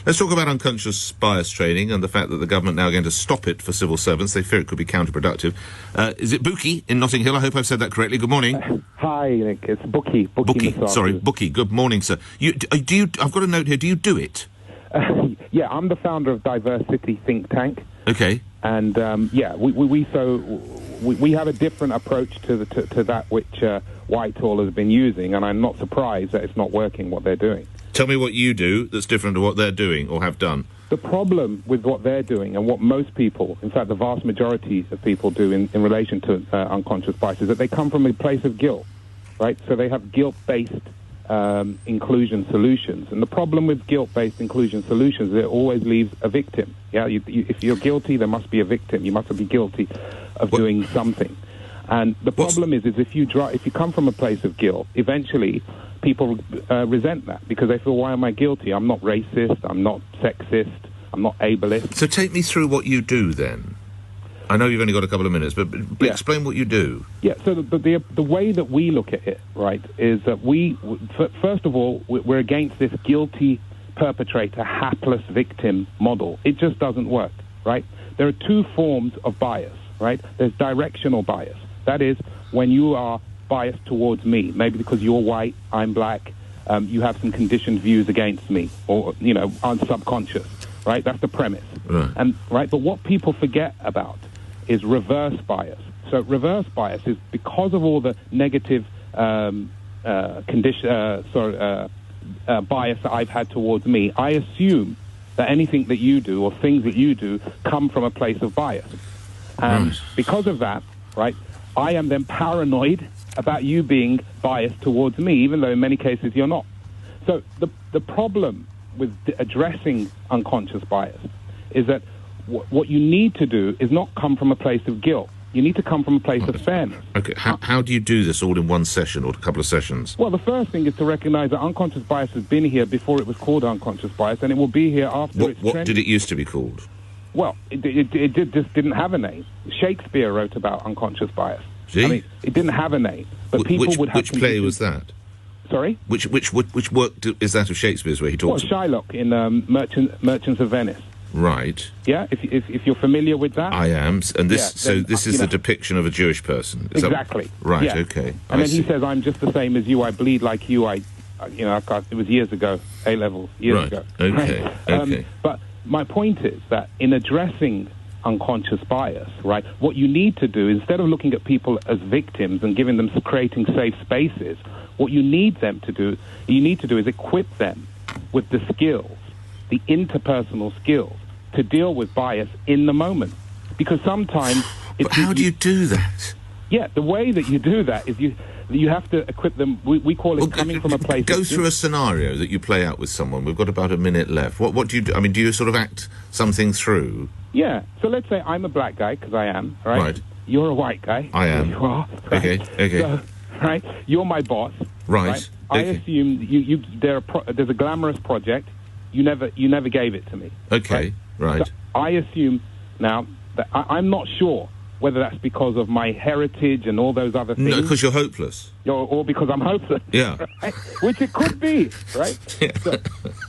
Let's talk about unconscious bias training and the fact that the government now are going to stop it for civil servants. They fear it could be counterproductive. Is it Buki in Notting Hill? I hope I've said that correctly. Good morning. Hi, Nick. It's Buki. Buki. Sorry, Buki. Good morning, sir. I've got a note here. Do you do it? Yeah, I'm the founder of Diversity Think Tank. Okay. And we have a different approach to that which Whitehall has been using, and I'm not surprised that it's not working what they're doing. Tell me what you do that's different to what they're doing or have done. The problem with what they're doing and what most people, in fact the vast majority of people do in relation to unconscious bias, is that they come from a place of guilt, right? So they have guilt-based inclusion solutions. And the problem with guilt-based inclusion solutions is it always leaves a victim. Yeah, if you're guilty, there must be a victim. You must be guilty of doing something. And the problem is if you come from a place of guilt, eventually people resent that because they feel, why am I guilty? I'm not racist, I'm not sexist, I'm not ableist. So take me through what you do then. I know you've only got a couple of minutes, but explain what you do. Yeah, so the way that we look at it, right, is that first of all, we're against this guilty perpetrator, hapless victim model. It just doesn't work, right? There are two forms of bias, right? There's directional bias. That is, when you are biased towards me, maybe because you're white, I'm black, you have some conditioned views against me, or, I'm subconscious, right? That's the premise. Right. But what people forget about is reverse bias. So reverse bias is because of all the negative bias that I've had towards me, I assume that anything that you do or things that you do come from a place of bias. And because of that, right, I am then paranoid about you being biased towards me, even though in many cases you're not. So the problem with addressing unconscious bias is that what you need to do is not come from a place of guilt. You need to come from a place of fairness. Okay, how do you do this all in one session or a couple of sessions? Well, the first thing is to recognize that unconscious bias has been here before it was called unconscious bias, and it will be here after it's What did it used to be called? Well, it just didn't have a name. Shakespeare wrote about unconscious bias. See? I mean, it didn't have a name, but people would have... Which play was that? Sorry? Which work is that of Shakespeare's where he talks... Well, Shylock in Merchants of Venice. Right. Yeah, if you're familiar with that. I am, and this this is the depiction of a Jewish person. Is exactly. That, right. Yeah. Okay. And then he says, "I'm just the same as you. I bleed like you. It was years ago, A levels, years ago." Okay. Right? Okay. But my point is that in addressing unconscious bias, right, what you need to do, instead of looking at people as victims and giving them creating safe spaces, what you need to do is equip them with the skills, the interpersonal skills, to deal with bias in the moment. Because sometimes... But how do you do that? Yeah, the way that you do that is you have to equip them, we call it coming from a place... Go through a scenario that you play out with someone. We've got about a minute left. What do you do? I mean, do you sort of act something through? Yeah, so let's say I'm a black guy, because I am, right? Right. You're a white guy. I am. You are. Right? Okay. So, right, you're my boss. Right. I assume there's a glamorous project. You never gave it to me. Okay. Right. So I assume now that I'm not sure whether that's because of my heritage and all those other things. No, because you're hopeless. Or because I'm hopeless. Yeah. Right? Which it could be, right? Yeah.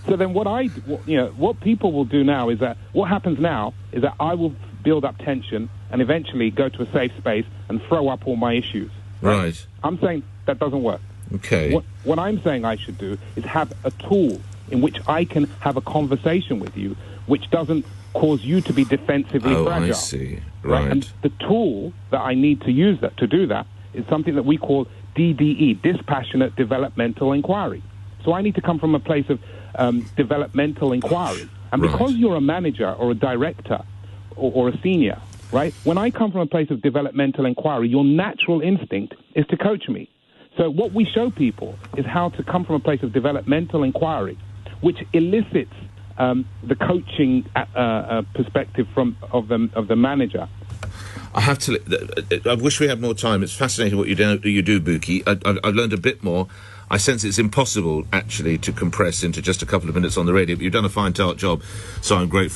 So then what people will do now is that what happens now is that I will build up tension and eventually go to a safe space and throw up all my issues. Right. I'm saying that doesn't work. Okay. What I'm saying I should do is have a tool in which I can have a conversation with you which doesn't cause you to be defensively fragile. I see. Right. And the tool that I need to use to do that is something that we call DDE, dispassionate developmental inquiry. So I need to come from a place of developmental inquiry. And because you're a manager or a director or a senior, right, when I come from a place of developmental inquiry, your natural instinct is to coach me. So what we show people is how to come from a place of developmental inquiry, which elicits the coaching perspective of the manager. I have to. I wish we had more time. It's fascinating what you do, Buki. I've learned a bit more. I sense it's impossible, actually, to compress into just a couple of minutes on the radio, but you've done a fine job, so I'm grateful.